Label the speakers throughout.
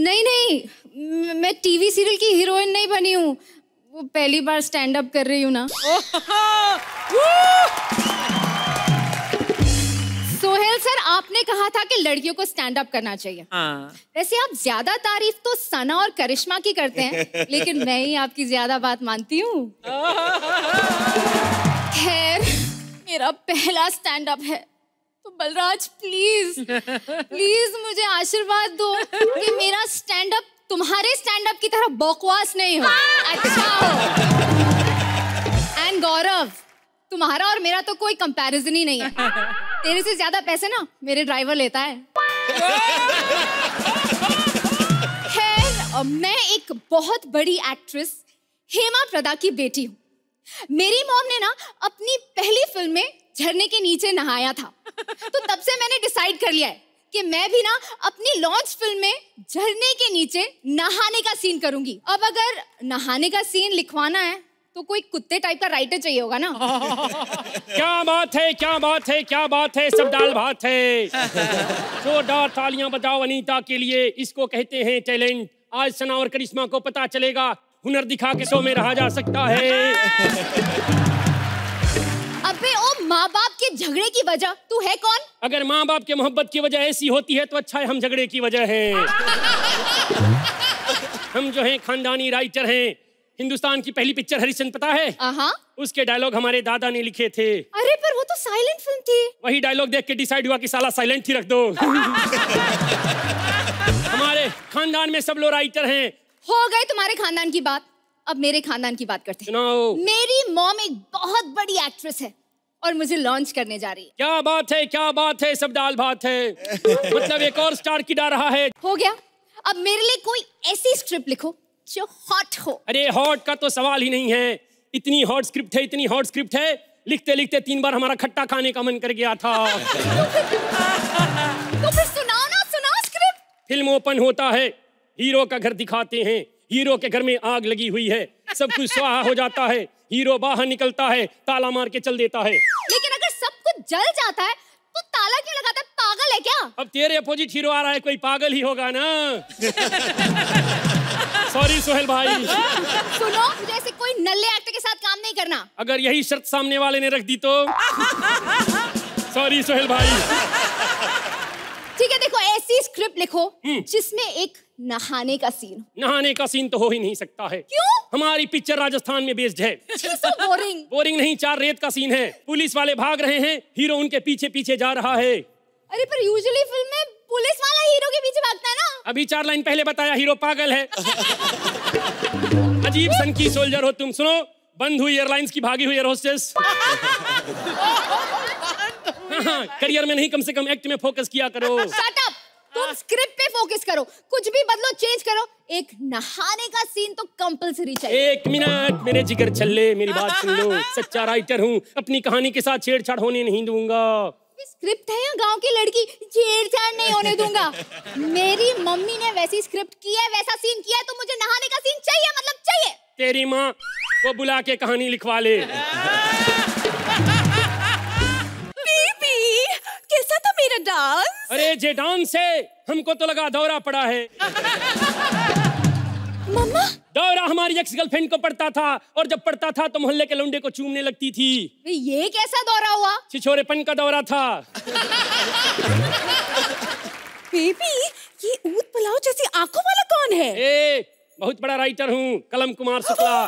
Speaker 1: नहीं नहीं, मैं टीवी सीरियल की हीरोइन नहीं बनी हूँ, वो पहली बार स्टैंड अप कर रही हूँ ना। सोहेल सर, आपने कहा था कि लड़कियों को स्टैंड अप करना चाहिए। वैसे आप ज्यादा तारीफ तो सना और करिश्मा की करते हैं, लेकिन मैं ही आपकी ज्यादा बात मानती हूँ। खैर, मेरा पहला स्टैंड अप है, तो बलराज प्लीज प्लीज मुझे आशीर्वाद दो कि मेरा स्टैंड अप तुम्हारे स्टैंड अप की तरह बकवास नहीं हो, अच्छा हो। एंड गौरव, तुम्हारा और मेरा तो कोई कंपैरिजन ही नहीं है। तेरे से ज्यादा पैसे ना मेरे ड्राइवर लेता है। खैर, मैं एक बहुत बड़ी एक्ट्रेस हेमा प्रदा की बेटी हूँ। मेरी मॉम ने ना अपनी पहली फिल्म में झरने के नीचे नहाया था, तो तब से मैंने डिसाइड कर लिया है कि मैं भी ना अपनी लॉन्च फिल्म में झरने के नीचे नहाने का सीन करूंगी। अब अगर नहाने का सीन लिखवाना है तो कोई कुत्ते टाइप का राइटर चाहिए होगा ना।
Speaker 2: क्या बात है, क्या बात है, क्या बात है, सब दाल भात है। जोरदार तालियां बजाओ अनीता के लिए, इसको कहते हैं टैलेंट। आज सना और करिश्मा को पता चलेगा, हुनर दिखा के शो में रहा जा सकता है।
Speaker 1: अबे ओ माँ बाप के झगड़े की वजह तू है कौन?
Speaker 2: अगर माँ बाप के मोहब्बत की वजह ऐसी होती है तो अच्छा है हम झगड़े की वजह हैं। हम जो हैं खानदानी राइटर हैं। हिंदुस्तान की पहली पिक्चर हरिश्चंद्र पता है? उसके डायलॉग हमारे दादा ने लिखे थे।
Speaker 1: अरे पर वो तो साइलेंट फिल्म थी।
Speaker 2: वही डायलॉग देख के डिसाइड हुआ कि साला साइलेंट ही रख दो। हमारे खानदान में सब लोग राइटर हैं।
Speaker 1: हो गए तुम्हारे खानदान की बात, अब मेरे खानदान की बात करते हैं।
Speaker 2: सुनाओ।
Speaker 1: मेरी मॉम एक बहुत बड़ी एक्ट्रेस है और मुझे लॉन्च करने जा रही है।
Speaker 2: क्या बात है, क्या बात है, सब दाल भात है। मतलब एक और स्टार किड आ रहा है।
Speaker 1: हो गया, अब मेरे लिए कोई ऐसी स्क्रिप्ट लिखो जो हॉट हो।
Speaker 2: अरे हॉट का तो सवाल ही नहीं है, इतनी हॉट स्क्रिप्ट है, इतनी हॉट स्क्रिप्ट है, लिखते लिखते 3 बार हमारा खट्टा खाने का मन कर गया था।
Speaker 1: तो फिर सुनाओ ना, सुनाओ स्क्रिप्ट।
Speaker 2: फिल्म ओपन होता है, हीरो का घर दिखाते हैं। हीरो के घर में आग लगी हुई है, सब कुछ स्वाहा हो जाता है। हीरो बाहर निकलता है, ताला मार के चल देता है।
Speaker 1: लेकिन अगर सब कुछ जल जाता है तो ताला क्यों लगाता है? पागल है क्या?
Speaker 2: अब तेरे अपोजिट हीरो आ रहा है, कोई पागल ही होगा ना। सॉरी सोहेल भाई।
Speaker 1: सुनो, मुझे ऐसे कोई नल्ले एक्टर के साथ काम नहीं करना।
Speaker 2: अगर यही शर्त सामने वाले ने रख दी तो। सॉरी सोहेल भाई।
Speaker 1: ठीक है, देखो ऐसी स्क्रिप्ट लिखो जिसमें एक नहाने का सीन।
Speaker 2: नहाने का सीन तो हो ही नहीं सकता है।
Speaker 1: क्यों?
Speaker 2: हमारी पिक्चर राजस्थान में बेस्ड है।
Speaker 1: So boring।
Speaker 2: बोरिंग नहीं, 4 रेत का सीन है। पुलिस वाले भाग रहे हैं, हीरो उनके पीछे पीछे जा रहा है।
Speaker 1: अरे पर यूजुअली फिल्म में पुलिस वाला हीरो के पीछे भागता है ना।
Speaker 2: अभी 4 लाइन पहले बताया हीरो पागल है। अजीब सन की सोल्जर हो तुम। सुनो, बंद हुई एयरलाइंस की भागी हुई एयर होस्टेस। हाँ, करियर में नहीं, कम से कम एक्ट में फोकस किया करो।
Speaker 1: शट अप, तुम स्क्रिप्ट पे फोकस करो, कुछ भी बदलो, चेंज करो। एक नहाने का सीन तो कंपलसरी चाहिए।
Speaker 2: 1 मिनट मेरे जिगर छल्ले, मेरी बात सुन लो। सच्चा राइटर हूँ, अपनी कहानी के साथ छेड़छाड़ होने नहीं दूंगा।
Speaker 1: स्क्रिप्ट है या गांव की लड़की, छेड़छाड़ नहीं होने दूंगा। मेरी मम्मी ने वैसी स्क्रिप्ट की है, वैसा सीन किया है, तो मुझे नहाने का सीन चाहिए, मतलब चाहिए।
Speaker 2: तेरी माँ को बुला के कहानी लिखवा ले।
Speaker 1: बेबी, कैसा था मेरा डांस?
Speaker 2: अरे जे डांस है, हमको तो लगा दौरा पड़ा है।
Speaker 1: मम्मा?
Speaker 2: दौरा हमारी एक्स गर्लफ्रेंड को पड़ता था, और जब पड़ता था तो मोहल्ले के लौंडे को चूमने लगती थी।
Speaker 1: ये कैसा दौरा हुआ?
Speaker 2: छिछोरेपन का दौरा था।
Speaker 1: बेबी, ये ऊद पुलाव जैसी आंखों वाला कौन है?
Speaker 2: बहुत बड़ा राइटर हूँ, कलम कुमार शुक्ला।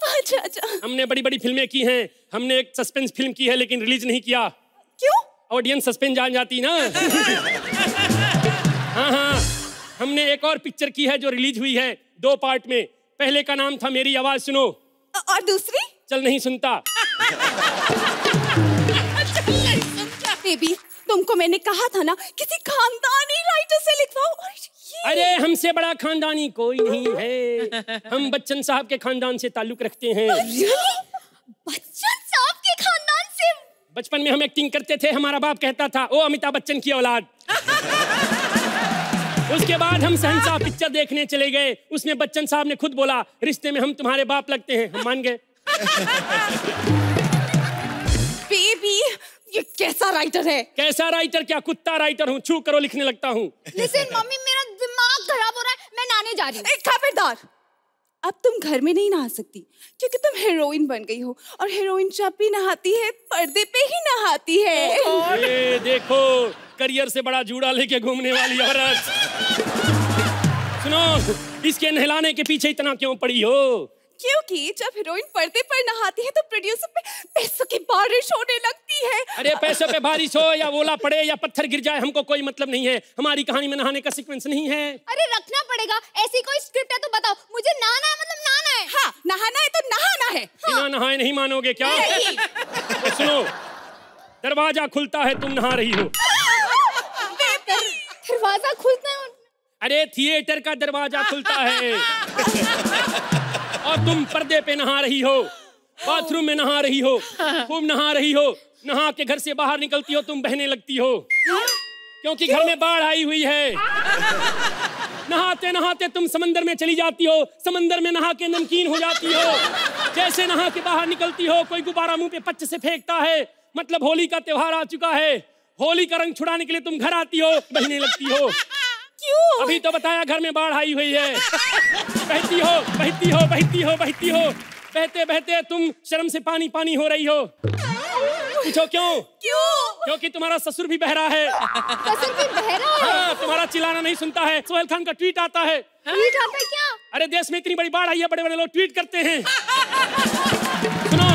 Speaker 1: अच्छा अच्छा।
Speaker 2: हमने बड़ी बड़ी फिल्में की हैं। हमने एक सस्पेंस फिल्म की है लेकिन रिलीज नहीं किया।
Speaker 1: क्यों?
Speaker 2: ऑडियंस सस्पेंस जान जाती ना। हाँ, हमने एक और पिक्चर की है जो रिलीज हुई है 2 पार्ट में। पहले का नाम था मेरी आवाज सुनो,
Speaker 1: और दूसरी? चल
Speaker 2: नहीं सुनता।
Speaker 1: बेबी, तुमको मैंने कहा था ना किसी खानदानी राइटर से लिखवाओ।
Speaker 2: अरे हमसे बड़ा खानदानी कोई नहीं है। हम बच्चन साहब के खानदान से ताल्लुक रखते हैं।
Speaker 1: बच्चन साहब के खानदान से?
Speaker 2: बचपन में हम एक्टिंग करते थे, हमारा बाप कहता था ओ अमिताभ बच्चन की औलाद। उसके बाद हम शहंशाह पिक्चर देखने चले गए, उसमें बच्चन साहब ने खुद बोला रिश्ते में हम तुम्हारे बाप लगते हैं, हम मान गए।
Speaker 1: बेबी, ये कैसा राइटर है?
Speaker 2: कैसा राइटर क्या, कुत्ता राइटर हूँ, छू करो लिखने लगता हूँ।
Speaker 1: लिसन मम्मी, मेरा दिमाग खराब हो रहा है, जा रही हूँ।
Speaker 3: एक खबरदार, अब तुम घर में नहीं नहा सकती क्योंकि तुम हीरोइन बन गई हो और हीरोइन जब भी नहाती है पर्दे पे ही नहाती है।
Speaker 2: ये देखो, करियर से बड़ा जूड़ा लेके घूमने वाली औरत। सुनो, इसके नहलाने के पीछे इतना क्यों पड़ी हो?
Speaker 3: क्योंकि जब हीरोइन पर्दे पर नहाती है तो प्रोड्यूसर पे पैसों की बारिश होने लगती है।
Speaker 2: अरे पैसों पे बारिश हो या ओला पड़े या पत्थर गिर जाए, हमको कोई मतलब नहीं है। हमारी कहानी में नहाने का सीक्वेंस नहीं है।
Speaker 1: अरे रखना पड़ेगा, ऐसी कोई स्क्रिप्ट है तो बताओ। मुझे नहाना है मतलब नहाना है।
Speaker 3: हाँ, नहाना है तो नहाना है।
Speaker 2: बिना नहाए नहीं मानोगे क्या? तो सुनो, दरवाजा खुलता है, तुम नहा रही हो।
Speaker 1: दरवाजा खुलता है?
Speaker 2: अरे थिएटर का दरवाजा खुलता है और तुम पर्दे पे नहा रही हो, बाथरूम में नहा रही हो, खूब नहा रही हो। नहा के घर से बाहर निकलती हो, तुम बहने लगती हो क्योंकि घर में बाढ़ आई हुई है। नहाते नहाते तुम समंदर में चली जाती हो, समंदर में नहा के नमकीन हो जाती हो। जैसे नहा के बाहर निकलती हो, कोई गुब्बारा मुंह पे पच्च से फेंकता है, मतलब होली का त्योहार आ चुका है। होली का रंग छुड़ाने के लिए तुम घर आती हो, बहने लगती हो।
Speaker 3: क्यों?
Speaker 2: अभी तो बताया, घर में बाढ़ आई हुई है। बहती हो, बहती हो, बहती हो, बहती हो। बहते बहते तुम शर्म से पानी पानी हो रही हो। पूछो क्यों?
Speaker 3: क्यों?
Speaker 2: क्योंकि तुम्हारा ससुर भी बहरा है।
Speaker 1: ससुर भी बहरा है?
Speaker 2: हाँ, तुम्हारा चिल्लाना नहीं सुनता है। सोहेल खान का ट्वीट आता है।
Speaker 1: ट्वीट आता है क्या?
Speaker 2: अरे देश में इतनी बड़ी बाढ़ आई है, बड़े बड़े लोग ट्वीट करते हैं। सुनो,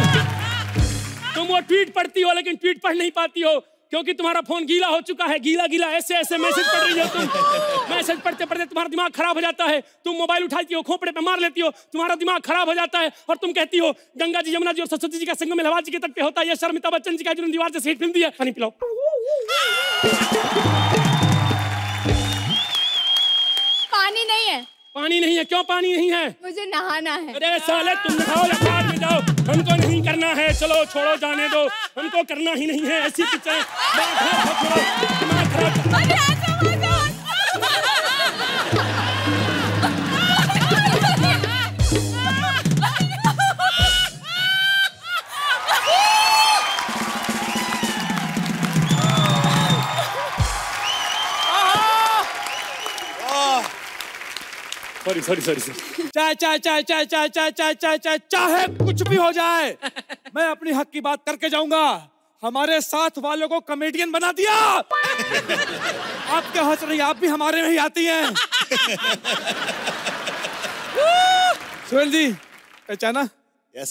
Speaker 2: तुम वो ट्वीट पढ़ती हो लेकिन ट्वीट पढ़ नहीं पाती हो क्योंकि तुम्हारा फोन गीला हो चुका है। गीला गीला ऐसे ऐसे मैसेज पढ़ रही हो तुम। मैसेज पढ़ते पढ़ते तुम्हारा दिमाग खराब हो जाता है। तुम मोबाइल उठाती हो, खोपड़े पे मार लेती हो, तुम्हारा दिमाग खराब हो जाता है और तुम कहती हो गंगा जी, यमुना जी और सरस्वती जी का संगम इलाहाबाद जी के तट पे होता है। ये शर्मिता बच्चन जी का जुर्म दीवार से हिट फिल्म दी है। पानी पिलाओ।
Speaker 1: पानी नहीं है।
Speaker 2: पानी नहीं है? क्यों पानी नहीं है?
Speaker 1: मुझे नहाना है।
Speaker 2: अरे साले, तुम नहाओ या बाहर में जाओ, हमको नहीं करना है। चलो छोड़ो, जाने दो, हमको करना ही नहीं है ऐसी पिक्चर। सॉरी
Speaker 4: चाहे चाहे चाहे चाहे चाहे चाहे चाहे चाहे चाहे चाहे कुछ भी हो जाए, मैं अपनी हक की बात करके जाऊंगा। हमारे साथ वालों को कॉमेडियन बना दिया। आप क्या हंस रही, आप भी हमारे में ही आती हैं। सोहेल जी, पहचाना?
Speaker 5: यस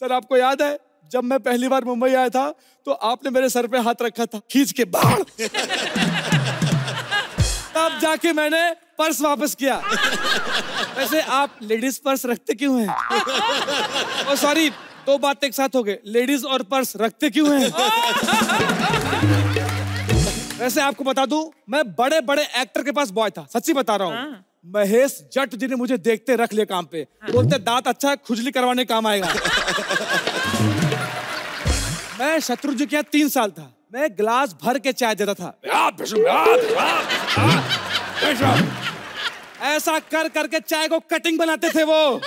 Speaker 4: सर, आपको याद है जब मैं पहली बार मुंबई आया था तो आपने मेरे सर पे हाथ रखा था, खींच के बाहर। तब जाके मैंने पर्स वापस किया। वैसे आप लेडीज पर्स रखते क्यों हैं? ओ सॉरी, दो बातें एक साथ हो गए, लेडीज और पर्स रखते क्यों हैं? वैसे आपको बता दूं, मैं बड़े बड़े एक्टर के पास बॉय था, सच्ची बता रहा हूँ। महेश जट जी ने मुझे देखते रख लिया काम पे। बोलते दांत अच्छा है, खुजली करवाने काम आएगा। मैं शत्रु जी के यहाँ 3 साल था। मैं गिलास भर के चाय देता था। ऐसा कर करके चाय को कटिंग बनाते थे वो।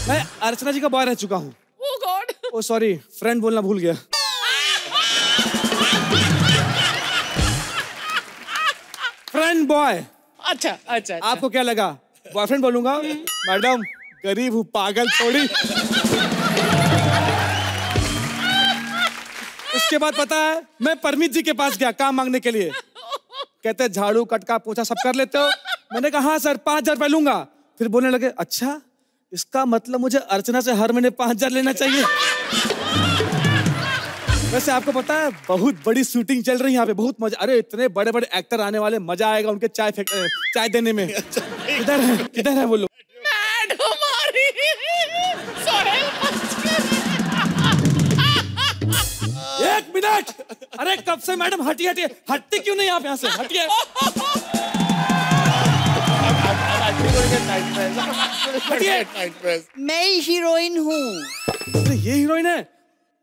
Speaker 4: मैं अर्चना जी का बॉय रह चुका हूँ।
Speaker 3: ओह गॉड।
Speaker 4: ओ सॉरी, फ्रेंड बोलना भूल गया। Friend boy.
Speaker 3: अच्छा अच्छा।
Speaker 4: आपको क्या लगा बॉयफ्रेंड बोलूंगा? मैडम, गरीब हूँ, पागल थोड़ी। उसके बाद पता है, मैं परमीत जी के पास गया काम मांगने के लिए। कहते झाड़ू कटका पोछा सब कर लेते हो? मैंने कहा हाँ सर, 5,000 रुपए लूंगा। फिर बोलने लगे अच्छा, इसका मतलब मुझे अर्चना से हर महीने 5,000 लेना चाहिए। वैसे आपको पता है, बहुत बड़ी शूटिंग चल रही है यहाँ पे, बहुत मजा। अरे इतने बड़े बड़े एक्टर आने वाले, मजा आएगा उनके चाय देने में। किधर है वो लोग? एक मिनट, अरे कब से मैडम हटिए हटिए, हटती क्यों नहीं आप यहाँ से? हटिए।
Speaker 6: मैं हीरोइन हूँ।
Speaker 4: अरे ये हीरोइन है?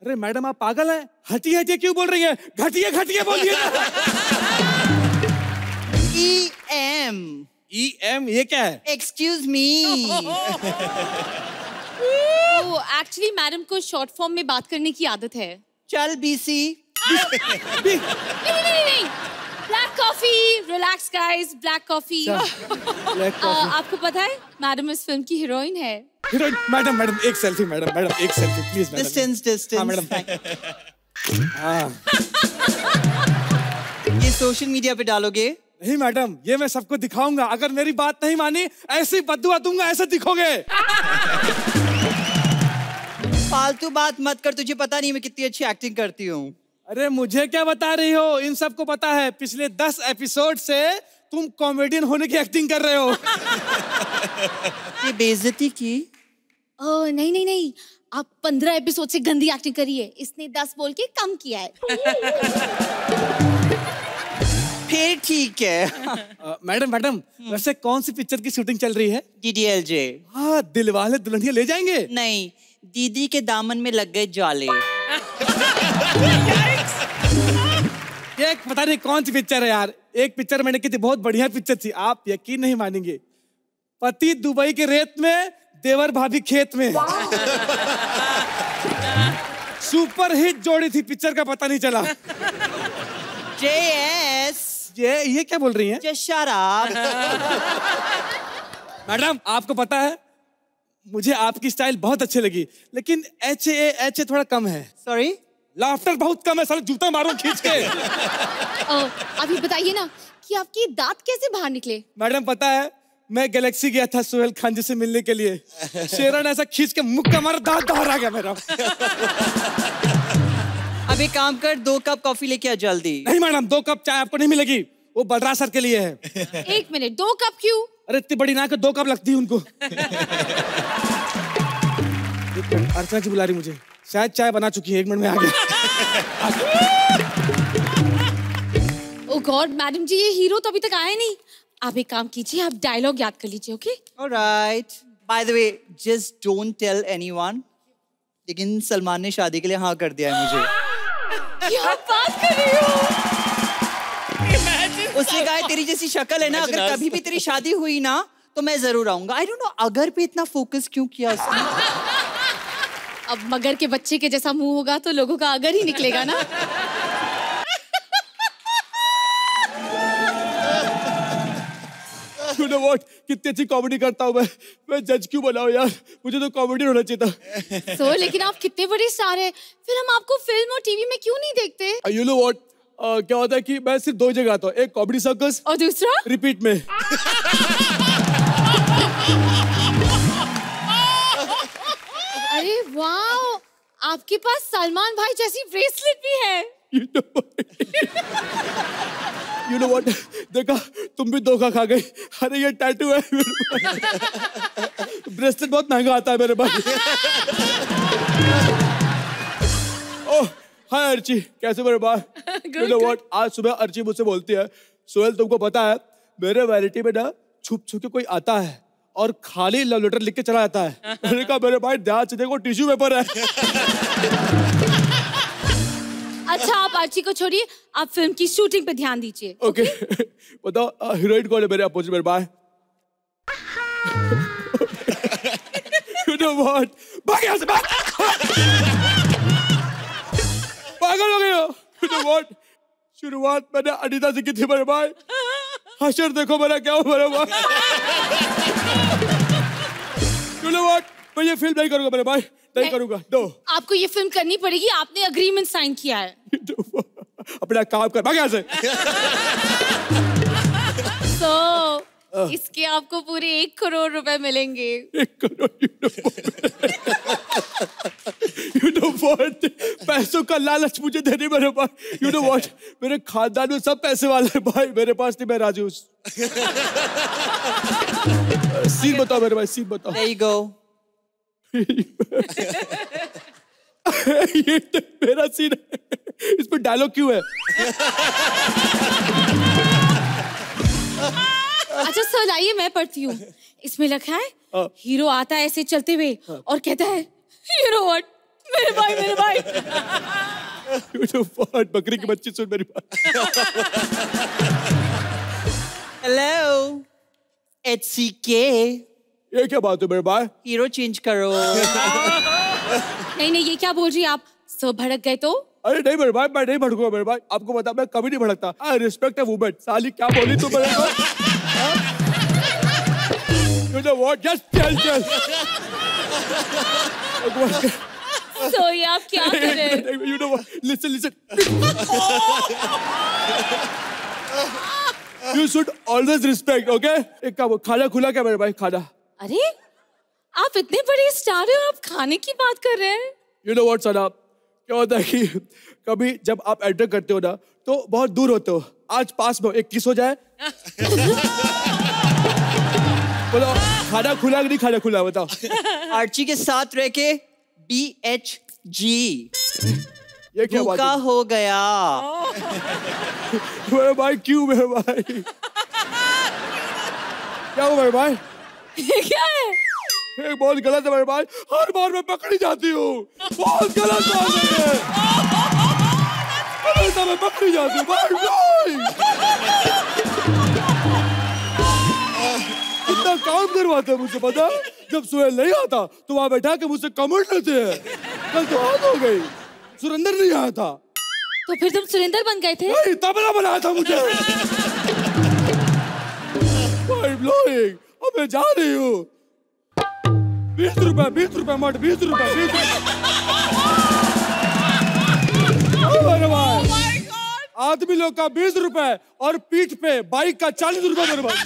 Speaker 4: अरे मैडम आप पागल हैं, हटिए हटिए क्यों बोल रही है? घटिए घटिए बोलिए।
Speaker 6: EM।
Speaker 4: EM ये क्या है?
Speaker 6: Excuse me.
Speaker 3: एक्चुअली मैडम को शॉर्ट फॉर्म में बात करने की आदत है।
Speaker 6: चल BC।
Speaker 3: नहीं, black coffee, relax guys, black coffee. आपको पता है मैडम इस फिल्म की हीरोइन है।
Speaker 4: हीरोइन? मैडम एक सेल्फी मैडम, एक सेल्फी प्लीज मैडम।
Speaker 6: डिस्टेंस।
Speaker 4: हाँ मैडम।
Speaker 6: ये सोशल मीडिया पे डालोगे?
Speaker 4: नहीं मैडम, ये मैं सबको दिखाऊंगा। अगर मेरी बात नहीं मानी ऐसी बद्दुआ दूंगा, ऐसे दिखोगे।
Speaker 6: फालतू बात मत कर, तुझे पता नहीं मैं कितनी अच्छी एक्टिंग करती हूँ।
Speaker 4: अरे मुझे क्या बता रही हो, इन सबको पता है। पिछले 10 एपिसोड से तुम कॉमेडियन होने की एक्टिंग कर रहे हो।
Speaker 6: ये बेइज्जती की?
Speaker 1: ओह नहीं, आप 15 एपिसोड से गंदी एक्टिंग करी है, इसने 10 बोल के कम किया है।
Speaker 6: फिर ठीक है।
Speaker 4: मैडम वैसे कौन सी पिक्चर की शूटिंग चल रही है?
Speaker 6: DDLJ।
Speaker 4: हाँ, दिलवाले दुल्हनिया ले जाएंगे।
Speaker 6: नहीं, दीदी के दामन में लग गए ज्वाले।
Speaker 4: ये पता नहीं कौन सी पिक्चर है यार। एक पिक्चर मैंने की थी, बहुत बढ़िया पिक्चर थी, आप यकीन नहीं मानेंगे। पति दुबई के रेत में, देवर भाभी खेत में। सुपर हिट जोड़ी थी, पिक्चर का पता नहीं चला।
Speaker 6: JS।
Speaker 4: ये क्या बोल रही हैं?
Speaker 6: Just shut up।
Speaker 4: मैडम आपको पता है, मुझे आपकी स्टाइल बहुत अच्छी लगी, लेकिन HA थोड़ा कम है।
Speaker 6: Sorry?
Speaker 4: लाफ्टर बहुत कम है, साले जूता मारो खींच के।
Speaker 1: अभी बताइए ना कि आपके दांत कैसे बाहर निकले?
Speaker 4: मैडम पता है, मैं गैलेक्सी गया था सोहेल खान जी से मिलने के लिए। शेरन ऐसा खींच के मुक्का मारा, दांत बाहर आ गया मेरा।
Speaker 6: अब एक काम कर, 2 कप कॉफी लेके आ जल्दी।
Speaker 4: नहीं मैडम, 2 कप चाय आपको नहीं मिलेगी, वो बलराज सर के लिए है।
Speaker 3: 1 मिनट, 2 कप क्यों?
Speaker 4: अरे इतनी बड़ी नाक है, 2 कप लगती है उनको। अर्चना जी बुला रही मुझे, शायद चाय बना चुकी है, 1 मिनट में आ गया।
Speaker 3: ओह गॉड मैडम जी, ये हीरो तो अभी तक आया नहीं। आप एक काम कीजिए, आप डायलॉग याद कर लीजिए। Okay?
Speaker 6: Alright. By the way, just don't tell anyone. लेकिन सलमान ने शादी के लिए हाँ कर दिया है मुझे।
Speaker 3: क्या बात कर रही हो?
Speaker 6: उसने कहा है, तेरी जैसी शक्ल है ना, अगर कभी भी तेरी शादी हुई ना तो मैं जरूर आऊंगा। I don't know, अगर पे इतना फोकस क्यों किया उसने?
Speaker 3: अब मगर के बच्चे के जैसा मुंह होगा तो लोगों का अगर ही निकलेगा ना।
Speaker 4: You know what? कितनी अच्छी कॉमेडी करता हूँ मैं जज क्यों बनाऊँ यार, मुझे तो कॉमेडी होना चाहिए था।
Speaker 3: So, लेकिन आप कितने बड़े स्टार हैं, फिर हम आपको फिल्म और टीवी में क्यों नहीं देखते?
Speaker 4: You know what? क्या होता है कि मैं सिर्फ 2 जगह आता हूँ, एक कॉमेडी सर्कस
Speaker 3: और दूसरा
Speaker 4: रिपीट में।
Speaker 3: अरे वाह, आपके पास सलमान भाई जैसी ब्रेसलेट भी है।
Speaker 4: You know what? देखा, तुम भी धोखा खा गई। अरे ये टैटू है। ब्रेसलेट बहुत महंगा आता है मेरे पास। ओह हाय अर्ची, कैसे मेरे बाल? You know what? आज सुबह अर्ची मुझसे बोलती है, सोहेल तुमको पता है मेरे वैनिटी में ना छुप छुप के कोई आता है और खाली लव लेटर लिख के चला जाता है। मैंने कहा मेरे भाई ध्यान से देखो, टिश्यू पेपर है।
Speaker 3: अच्छा आप आर्ची को छोड़िए, आप फिल्म की शूटिंग पे ध्यान दीजिए।
Speaker 4: ओके बताओ हीरोइन कौन है मेरे अपोजिट मेरे बाय? You know what? भाग यहाँ से, भाग! पागल हो गए हो? You know what? शुरुआत मैंने अनीता से की थी मेरे भाई, हशर देखो मेरा क्या हो मेरे भाई। You know what? मैं ये फिल्म नहीं करूंगा मेरे भाई, नहीं करूंगा। दो
Speaker 3: आपको ये फिल्म करनी पड़ेगी, आपने अग्रीमेंट साइन किया है।
Speaker 4: अपना काम कर, भाग यहाँ से।
Speaker 3: So, इसके आपको पूरे 1 करोड़ रुपए मिलेंगे।
Speaker 4: 1 करोड़? You know what? पैसों का लालच मुझे देने मेरे पास। You know what? मेरे खानदान में सब पैसे वाले हैं भाई, मेरे पास नहीं, मैं राजी हूँ। सीन बताओ मेरे भाई, सीन बताओ।
Speaker 6: There you go.
Speaker 4: ये तो मेरा सीन है, इस पर डायलॉग क्यों है?
Speaker 3: अच्छा सर आइए मैं पढ़ती हूँ। इसमें लिखा है हीरो आता है ऐसे चलते हुए और कहता है You know what? मेरे भाई मेरे भाई।
Speaker 4: You know what? बकरी की बच्ची सुन मेरी बात।
Speaker 6: Hello. HCK.
Speaker 4: ये क्या बात है मेरे भाई?
Speaker 6: हीरो चेंज करो।
Speaker 3: नहीं नहीं ये क्या बोल रही आप? सर भड़क गए तो
Speaker 4: अरे नहीं मेरे भाई, मैं नहीं भड़कूंगा मेरे भाई, आपको बता मैं कभी नहीं भड़कता। I respect a woman. साली क्या बोली तू मेरे को? You know what? Just tell.
Speaker 3: So ये आप क्या कर रहे हैं?
Speaker 4: You know what? Listen. You should always respect, okay? एक काम, खाना खुला क्या मेरे भाई? खाना।
Speaker 3: अरे आप इतने बड़े स्टार हैं और आप खाने की बात कर रहे हैं?
Speaker 4: You know what, सना? क्या होता है कि कभी जब आप एंटर करते हो ना तो बहुत दूर होते हो, आज पास में एक किस हो जाए। बोलो खाना खुला कि नहीं खाना खुला बताओ।
Speaker 6: आर्ची के साथ रह के BHG
Speaker 4: ये क्या बात
Speaker 6: भूखा
Speaker 4: है?
Speaker 6: हो गया।
Speaker 4: मेरे भाई क्यों मेरे भाई? क्या हुआ मेरे भाई?
Speaker 3: क्या है?
Speaker 4: ये बहुत गलत है मेरे भाई, हर बार मैं पकड़ी जाती हूँ। बहुत गलत बात है। हमेशा मैं पकड़ी जाती हूँ भाई। इतना काम करवाते हैं मुझसे, पता है? जब सुहेल नहीं आता तो वहां बैठा के मुझसे कमेंट लेते हैं। कल तो हाथ हो गई, सुरेंद्र नहीं आया था।
Speaker 3: तो फिर तुम सुरेंद्र बन गए थे?
Speaker 4: नहीं, तबला बनाया था मुझे। भाई ब्लोइंग, अब मैं जा रही हूँ। 20 रुपए मत, 20 रुपए। आदमी लोग का 20 रुपए और पीठ पे बाइक का 40 रुपए मेरे भाई।